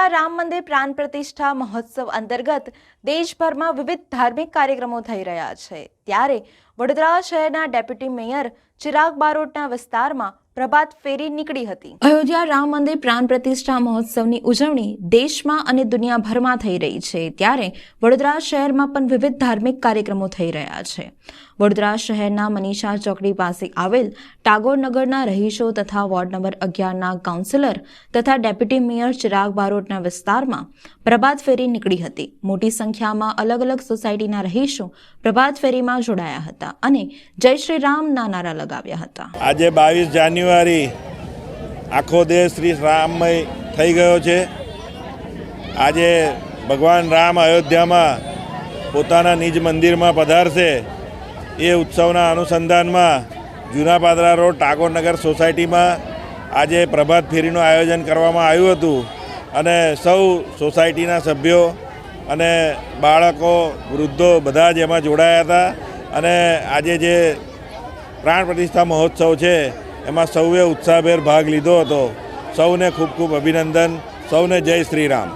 અયોધ્યા રામ મંદિર પ્રાણ પ્રતિષ્ઠા મહોત્સવ અંતર્ગત દેશભરમાં વિવિધ ધાર્મિક કાર્યક્રમો થઈ રહ્યા છે। ત્યારે વડોદરા શહેરના ડેપ્યુટી મેયર ચિરાગ બારોટના વિસ્તારમાં પ્રભાત ફેરી નીકળી હતી। અયોધ્યા રામ મંદિર પ્રાણ પ્રતિષ્ઠા મહોત્સવની ઉજવણી દેશમાં અને દુનિયાભરમાં થઈ રહી છે। ત્યારે વડોદરા શહેરમાં પણ વિવિધ ધાર્મિક કાર્યક્રમો થઈ રહ્યા છે। વડોદરા શહેરના મનીષા ચોકડી પાસે આવેલ ટાગોર નગરના રહીશો તથા વોર્ડ નંબર 11ના કાઉન્સિલર તથા ડેપ્યુટી મેયર ચિરાગ બારોટના વિસ્તારમાં પ્રભાત ફેરી નીકળી હતી। મોટી સંખ્યામાં અલગ અલગ સોસાયટીના રહીશો પ્રભાત ફેરીમાં જોડાયા હતા અને જય શ્રી રામના નારા લગાવ્યા હતા। આજે 22 જાન્યુઆરી આખો દેશ શ્રી રામમય થઈ ગયો છે। આજે ભગવાન રામ અયોધ્યામાં પોતાના નિજ મંદિરમાં પધારશે એ ઉત્સવના અનુસંધાનમાં જૂના પાદરા રોડ ટાગોરનગર સોસાયટીમાં આજે પ્રભાત ફેરીનું આયોજન કરવામાં આવ્યું હતું અને સૌ સોસાયટીના સભ્યો અને બાળકો વૃદ્ધો બધા જ એમાં જોડાયા હતા અને આજે જે પ્રાણ પ્રતિષ્ઠા મહોત્સવ છે એમાં સૌએ ઉત્સાહભેર ભાગ લીધો હતો। સૌને ખૂબ ખૂબ અભિનંદન, સૌને જય શ્રી રામ।